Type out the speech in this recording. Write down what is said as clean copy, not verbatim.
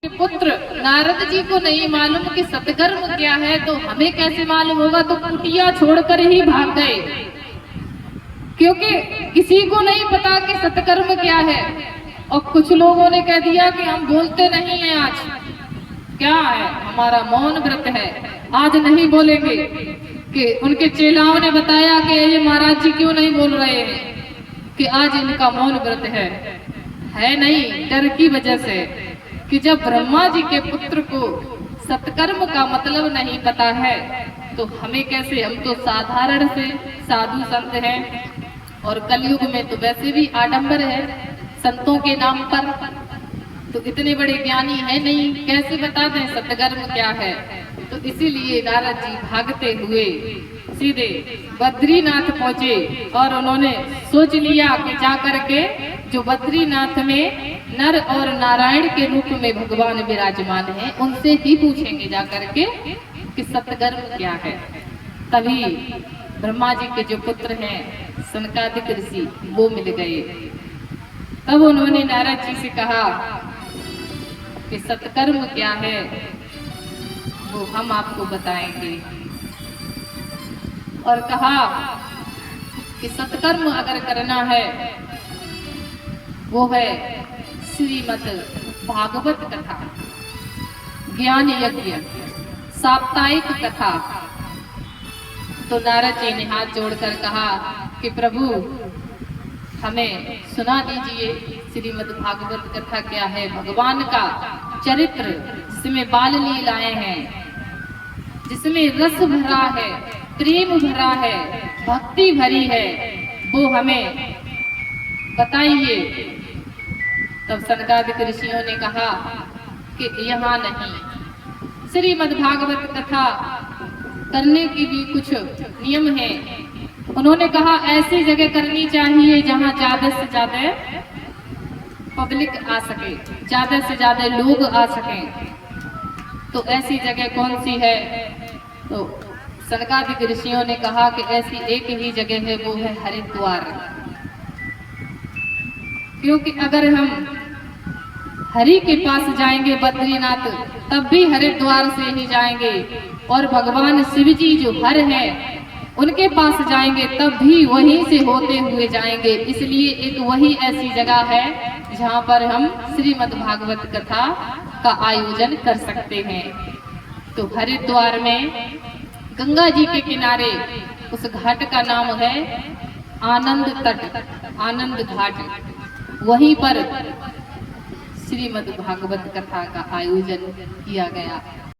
पुत्र नारद जी को नहीं मालूम कि सत्कर्म क्या है, तो हमें कैसे मालूम होगा। तो कुटिया छोड़कर ही भाग गए, क्योंकि किसी को नहीं पता कि सत्कर्म क्या है। और कुछ लोगों ने कह दिया कि हम बोलते नहीं हैं, आज क्या है, हमारा मौन व्रत है, आज नहीं बोलेंगे। कि उनके चेलाओं ने बताया कि ये महाराज जी क्यों नहीं बोल रहे हैं कि आज इनका मौन व्रत है नहीं, डर की वजह से कि जब ब्रह्मा जी के पुत्र को सत्कर्म का मतलब नहीं पता है तो हमें कैसे, हम तो साधारण से साधु संत हैं। और कलयुग में तो वैसे भी आडंबर है संतों के नाम पर, तो इतने बड़े ज्ञानी है नहीं, कैसे बता दें सत्कर्म क्या है। तो इसीलिए नारद जी भागते हुए सीधे बद्रीनाथ पहुंचे और उन्होंने सोच लिया कि जाकर के जो बद्रीनाथ में नर और नारायण के रूप में भगवान विराजमान हैं, उनसे ही पूछेंगे जाकर के कि सत्कर्म क्या है। तभी ब्रह्मा जी के जो पुत्र हैं सनकादिक ऋषि, वो मिल गए। तब उन्होंने नारद जी से कहा कि सत्कर्म क्या है वो हम आपको बताएंगे। और कहा कि सत्कर्म अगर करना है वो है श्रीमद् भागवत कथा, ज्ञान यज्ञ, साप्ताहिक कथा। तो नारद जी ने हाथ जोड़कर कहा कि प्रभु हमें सुना दीजिए श्रीमद् भागवत कथा क्या है। भगवान का चरित्र जिसमें बाल लीलाएं हैं, जिसमें रस भरा है, प्रेम भरा है, भक्ति भरी है, वो हमें बताइए। तब सनकादिक ऋषियों ने कहा कि यहाँ नहीं, श्रीमद् भागवत कथा करने की भी कुछ नियम है। उन्होंने कहा ऐसी जगह करनी चाहिए जहाँ ज्यादा से ज्यादा पब्लिक आ सके, ज्यादा से ज्यादा लोग आ सकें। तो ऐसी जगह कौन सी है? तो सनकादिक ऋषियों ने कहा कि ऐसी एक ही जगह है, वो है हरिद्वार। क्योंकि अगर हम हरि के पास जाएंगे बद्रीनाथ, तब भी हरिद्वार से ही जाएंगे, और भगवान शिव जी जो हर है उनके पास जाएंगे तब भी वहीं से होते हुए जाएंगे। इसलिए एक वही ऐसी जगह है जहाँ पर हम श्रीमद् भागवत कथा का आयोजन कर सकते हैं। तो हरिद्वार में गंगा जी के किनारे उस घाट का नाम है आनंद तट, आनंद घाट। वहीं पर श्रीमद् भागवत कथा का आयोजन किया गया।